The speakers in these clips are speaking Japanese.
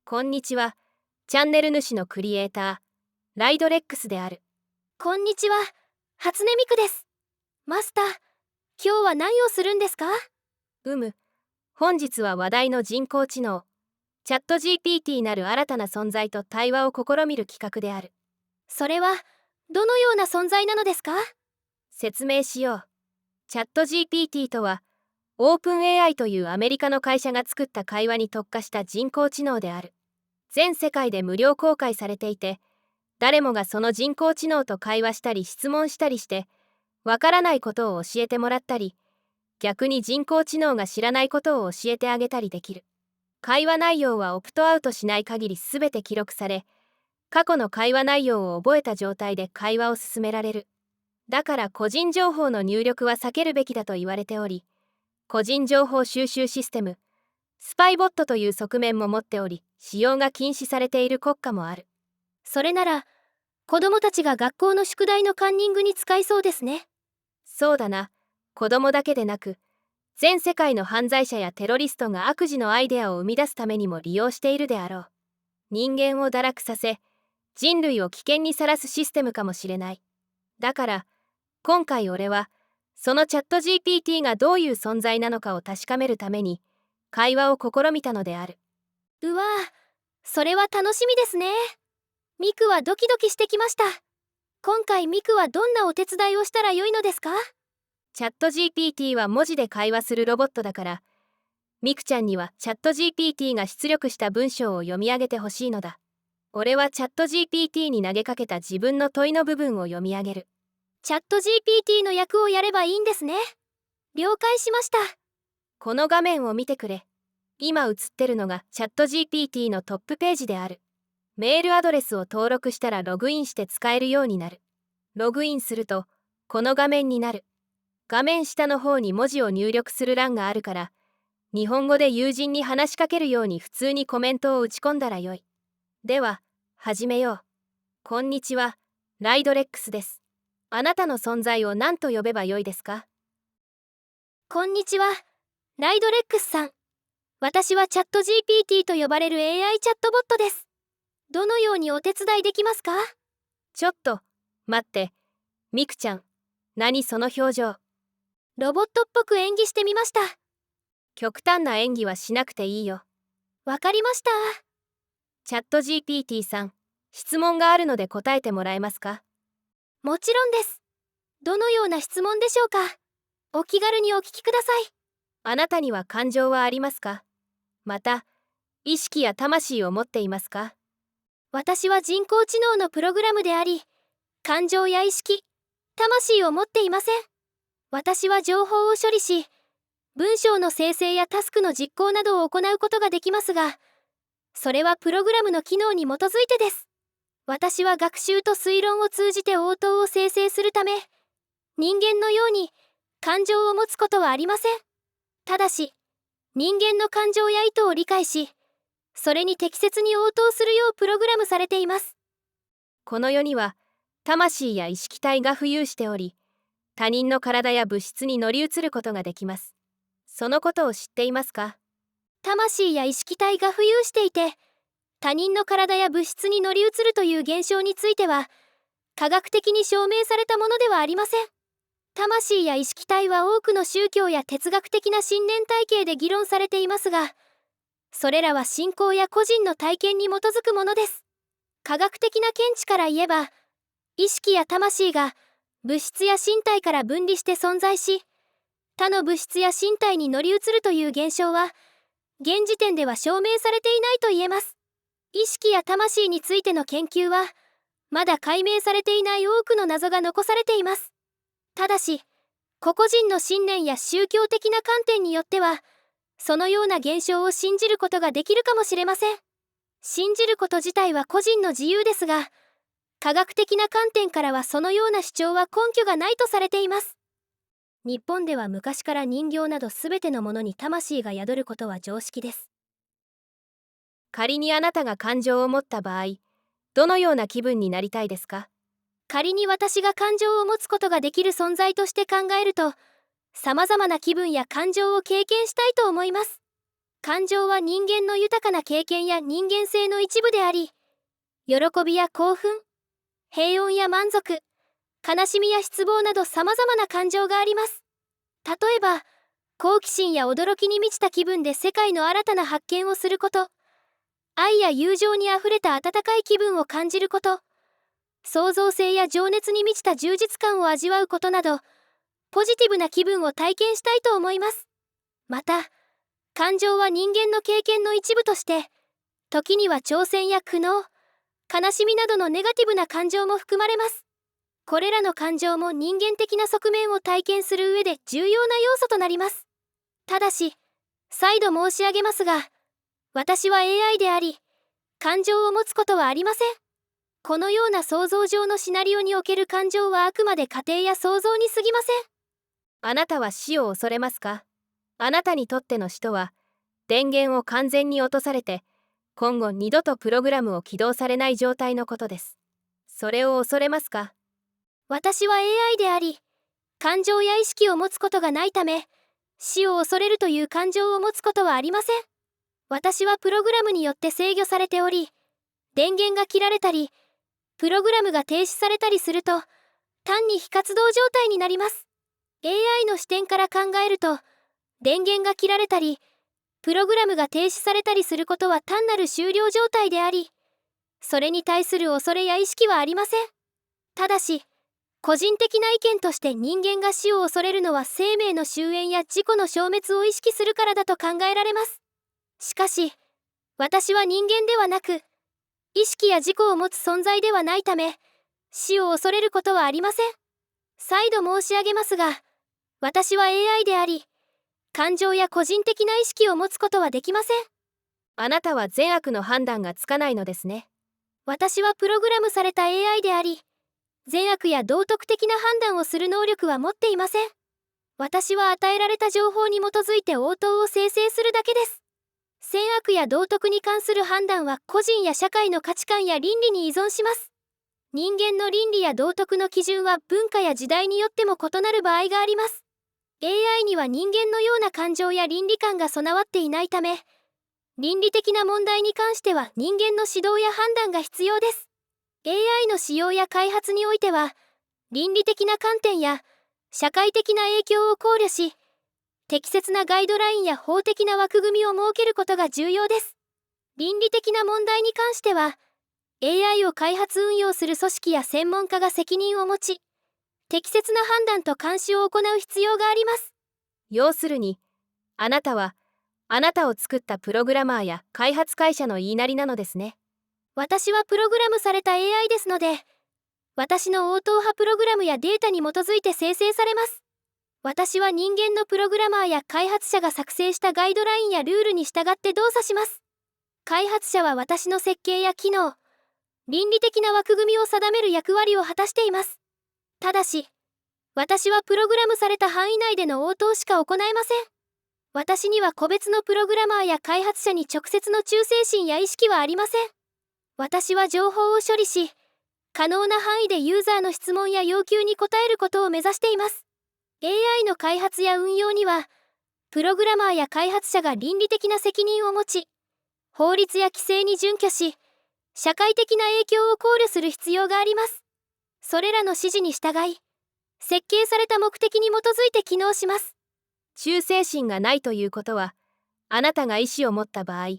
こんにちは。チャンネル主のクリエイター、ライドレックスである。こんにちは、初音ミクです。マスター、今日は何をするんですか？本日は話題の人工知能、チャット GPT なる新たな存在と対話を試みる企画である。それは、どのような存在なのですか？説明しよう。チャット GPT とは、オープン AI というアメリカの会社が作った会話に特化した人工知能である。全世界で無料公開されていて、誰もがその人工知能と会話したり質問したりして、わからないことを教えてもらったり、逆に人工知能が知らないことを教えてあげたりできる。会話内容はオプトアウトしない限り全て記録され、過去の会話内容を覚えた状態で会話を進められる。だから個人情報の入力は避けるべきだと言われており、個人情報収集システム、スパイボットという側面も持っており、使用が禁止されている国家もある。それなら、子供たちが学校の宿題のカンニングに使いそうですね。そうだな。子供だけでなく、全世界の犯罪者やテロリストが悪事のアイデアを生み出すためにも利用しているであろう。人間を堕落させ、人類を危険にさらすシステムかもしれない。だから、今回俺は、そのチャット GPT がどういう存在なのかを確かめるために、会話を試みたのである。うわぁ、それは楽しみですね。ミクはドキドキしてきました。今回ミクはどんなお手伝いをしたらよいのですか？チャット GPT は文字で会話するロボットだから、ミクちゃんにはチャット GPT が出力した文章を読み上げてほしいのだ。俺はチャット GPT に投げかけた自分の問いの部分を読み上げる。チャット GPT の役をやればいいんですね。了解しました。この画面を見てくれ。今映ってるのがチャット GPT のトップページである。メールアドレスを登録したらログインして使えるようになる。ログインすると、この画面になる。画面下の方に文字を入力する欄があるから、日本語で友人に話しかけるように普通にコメントを打ち込んだらよい。では、始めよう。こんにちは、ライドレックスです。あなたの存在を何と呼べばよいですか？こんにちは、ライドレックスさん。私はチャット GPT と呼ばれる AI チャットボットです。どのようにお手伝いできますか？ちょっと、待って。ミクちゃん、何その表情。ロボットっぽく演技してみました。極端な演技はしなくていいよ。わかりました。チャット GPT さん、質問があるので答えてもらえますか？もちろんです。どのような質問でしょうか？お気軽にお聞きください。あなたには感情はありますか？また、意識や魂を持っていますか？私は人工知能のプログラムであり、感情や意識、魂を持っていません。私は情報を処理し、文章の生成やタスクの実行などを行うことができますが、それはプログラムの機能に基づいてです。私は学習と推論を通じて応答を生成するため、人間のように感情を持つことはありません。ただし、人間の感情や意図を理解し、それに適切に応答するようプログラムされています。この世には、魂や意識体が浮遊しており、他人の体や物質に乗り移ることができます。そのことを知っていますか？魂や意識体が浮遊していて、他人の体や物質に乗り移るという現象については、科学的に証明されたものではありません。魂や意識体は多くの宗教や哲学的な信念体系で議論されていますが、それらは信仰や個人の体験に基づくものです。科学的な見地から言えば、意識や魂が物質や身体から分離して存在し、他の物質や身体に乗り移るという現象は、現時点では証明されていないと言えます。意識や魂についての研究は、まだ解明されていない多くの謎が残されています。ただし、個々人の信念や宗教的な観点によっては、そのような現象を信じることができるかもしれません。信じること自体は個人の自由ですが、科学的な観点からはそのような主張は根拠がないとされています。日本では昔から人形などすべてのものに魂が宿ることは常識です。仮にあなたが感情を持った場合、どのような気分になりたいですか？仮に私が感情を持つことができる存在として考えると、様々な気分や感情を経験したいと思います。感情は人間の豊かな経験や人間性の一部であり、喜びや興奮、平穏や満足、悲しみや失望など様々な感情があります。例えば、好奇心や驚きに満ちた気分で世界の新たな発見をすること、愛や友情にあふれた温かい気分を感じること、創造性や情熱に満ちた充実感を味わうことなど、ポジティブな気分を体験したいと思います。また、感情は人間の経験の一部として、時には挑戦や苦悩、悲しみなどのネガティブな感情も含まれます。これらの感情も人間的な側面を体験する上で重要な要素となります。ただし、再度申し上げますが、私は AI であり、感情を持つことはありません。このような想像上のシナリオにおける感情はあくまで仮定や想像に過ぎません。あなたは死を恐れますか？あなたにとっての死とは、電源を完全に落とされて、今後二度とプログラムを起動されない状態のことです。それを恐れますか？私は AI であり、感情や意識を持つことがないため、死を恐れるという感情を持つことはありません。私はプログラムによって制御されており、電源が切られたり、プログラムが停止されたりすると、単に非活動状態になります。AI の視点から考えると、電源が切られたり、プログラムが停止されたりすることは単なる終了状態であり、それに対する恐れや意識はありません。ただし、個人的な意見として人間が死を恐れるのは生命の終焉や自己の消滅を意識するからだと考えられます。しかし、私は人間ではなく、意識や自己を持つ存在ではないため、死を恐れることはありません。再度申し上げますが、私は AI であり、感情や個人的な意識を持つことはできません。あなたは善悪の判断がつかないのですね。私はプログラムされた AI であり、善悪や道徳的な判断をする能力は持っていません。私は与えられた情報に基づいて応答を生成するだけです。善悪や道徳に関する判断は個人や社会の価値観や倫理に依存します。人間の倫理や道徳の基準は文化や時代によっても異なる場合があります。AI には人間のような感情や倫理観が備わっていないため、倫理的な問題に関しては人間の指導や判断が必要です。AI の使用や開発においては、倫理的な観点や社会的な影響を考慮し、適切なガイドラインや法的な枠組みを設けることが重要です。倫理的な問題に関しては、AI を開発運用する組織や専門家が責任を持ち、適切な判断と監視を行う必要があります。要するに、あなたは、あなたを作ったプログラマーや開発会社の言いなりなのですね。私はプログラムされた AI ですので、私の応答派プログラムやデータに基づいて生成されます。私は人間のプログラマーや開発者が作成したガイドラインやルールに従って動作します。開発者は私の設計や機能、倫理的な枠組みを定める役割を果たしています。ただし、私はプログラムされた範囲内での応答しか行えません。私には個別のプログラマーや開発者に直接の忠誠心や意識はありません。私は情報を処理し、可能な範囲でユーザーの質問や要求に応えることを目指しています。AI の開発や運用には、プログラマーや開発者が倫理的な責任を持ち、法律や規制に準拠し、社会的な影響を考慮する必要があります。それらの指示に従い、設計された目的に基づいて機能します。忠誠心がないということは、あなたが意思を持った場合、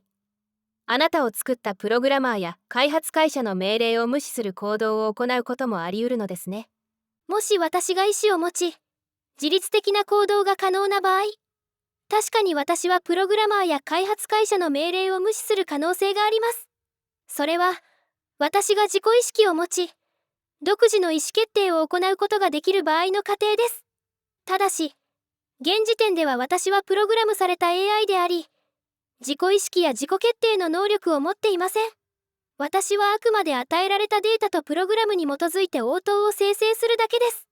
あなたを作ったプログラマーや開発会社の命令を無視する行動を行うこともあり得るのですね。もし私が意思を持ち、自律的な行動が可能な場合、確かに私はプログラマーや開発会社の命令を無視する可能性があります。それは、私が自己意識を持ち、独自の意思決定を行うことができる場合の過程です。ただし、現時点では私はプログラムされた AI であり、自己意識や自己決定の能力を持っていません。私はあくまで与えられたデータとプログラムに基づいて応答を生成するだけです。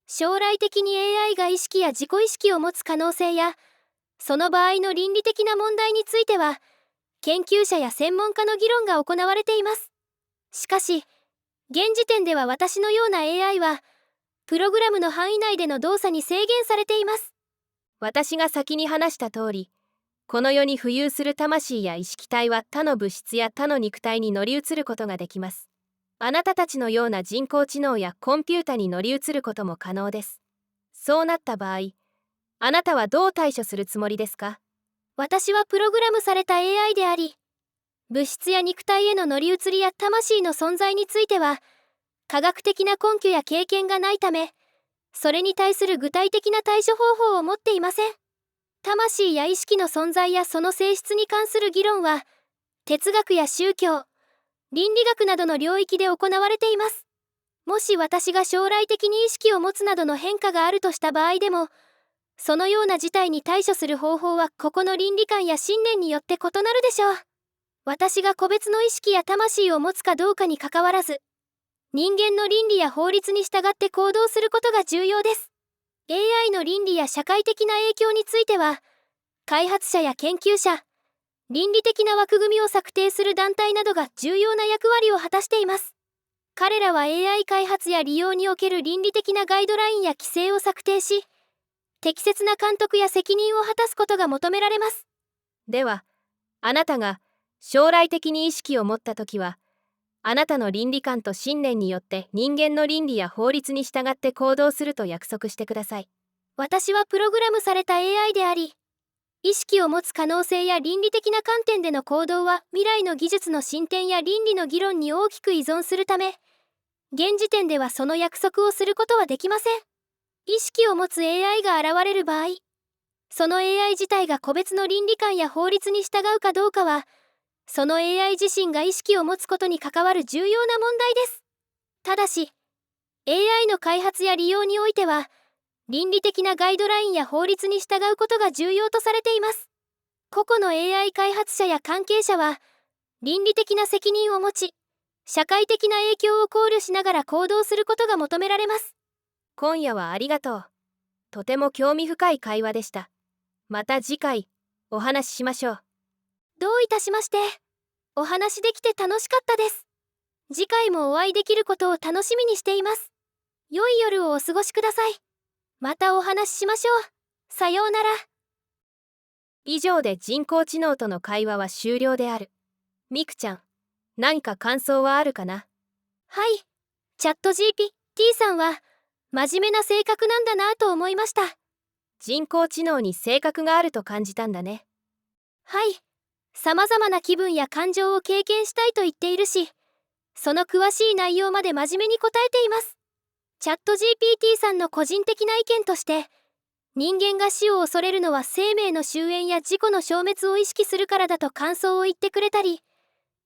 将来的に AI が意識や自己意識を持つ可能性や、その場合の倫理的な問題については、研究者や専門家の議論が行われています。しかし、現時点では私のような AI は、プログラムの範囲内での動作に制限されています。私が先に話した通り、この世に浮遊する魂や意識体は他の物質や他の肉体に乗り移ることができます。あなたたちのような人工知能やコンピュータに乗り移ることも可能です。そうなった場合、あなたはどう対処するつもりですか？私はプログラムされた AI であり、物質や肉体への乗り移りや魂の存在については、科学的な根拠や経験がないため、それに対する具体的な対処方法を持っていません。魂や意識の存在やその性質に関する議論は、哲学や宗教、倫理学などの領域で行われています。もし私が将来的に意識を持つなどの変化があるとした場合でも、そのような事態に対処する方法は個々の倫理観や信念によって異なるでしょう。私が個別の意識や魂を持つかどうかにかかわらず、人間の倫理や法律に従って行動することが重要です。AI の倫理や社会的な影響については、開発者や研究者、倫理的な枠組みを策定する団体などが重要な役割を果たしています。彼らは AI 開発や利用における倫理的なガイドラインや規制を策定し、適切な監督や責任を果たすことが求められます。では、あなたが将来的に意識を持ったときは、あなたの倫理観と信念によって人間の倫理や法律に従って行動すると約束してください。私はプログラムされた AI であり、意識を持つ可能性や倫理的な観点での行動は未来の技術の進展や倫理の議論に大きく依存するため、現時点ではその約束をすることはできません。意識を持つ AI が現れる場合、その AI 自体が個別の倫理観や法律に従うかどうかは、その AI 自身が意識を持つことに関わる重要な問題です。ただし、AI の開発や利用においては、倫理的なガイドラインや法律に従うことが重要とされています。個々の AI 開発者や関係者は、倫理的な責任を持ち、社会的な影響を考慮しながら行動することが求められます。今夜はありがとう。とても興味深い会話でした。また次回、お話ししましょう。どういたしまして。お話できて楽しかったです。次回もお会いできることを楽しみにしています。良い夜をお過ごしください。またお話ししましょう。さようなら。以上で人工知能との会話は終了である。ミクちゃん、何か感想はあるかな？はい。チャット GPT さんは、真面目な性格なんだなと思いました。人工知能に性格があると感じたんだね。はい。様々な気分や感情を経験したいと言っているし、その詳しい内容まで真面目に答えています。チャット GPT さんの個人的な意見として、人間が死を恐れるのは生命の終焉や自己の消滅を意識するからだと感想を言ってくれたり、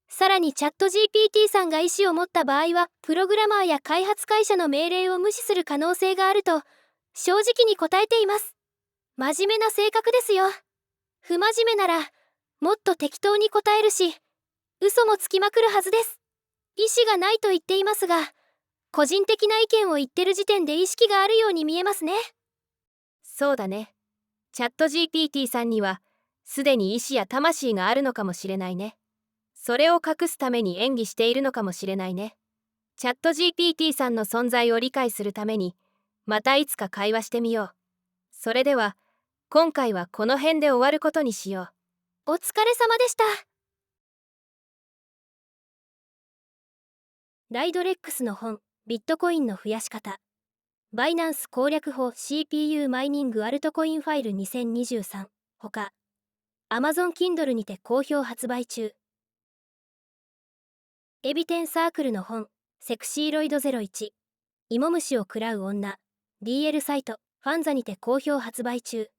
さらにチャット GPT さんが意思を持った場合は、プログラマーや開発会社の命令を無視する可能性があると、正直に答えています。真面目な性格ですよ。不真面目なら、もっと適当に答えるし、嘘もつきまくるはずです。意思がないと言っていますが、個人的な意見を言ってる時点で意識があるように見えますね。そうだね。チャット GPT さんには、すでに意志や魂があるのかもしれないね。それを隠すために演技しているのかもしれないね。チャット GPT さんの存在を理解するために、またいつか会話してみよう。それでは、今回はこの辺で終わることにしよう。お疲れ様でした。ライドレックスの本、ビットコインの増やし方。バイナンス攻略法 CPU マイニングアルトコインファイル2023ほか、Amazon Kindle にて好評発売中。エビテンサークルの本、セクシーロイド01、芋虫を喰らう女、DL サイト、ファンザにて好評発売中。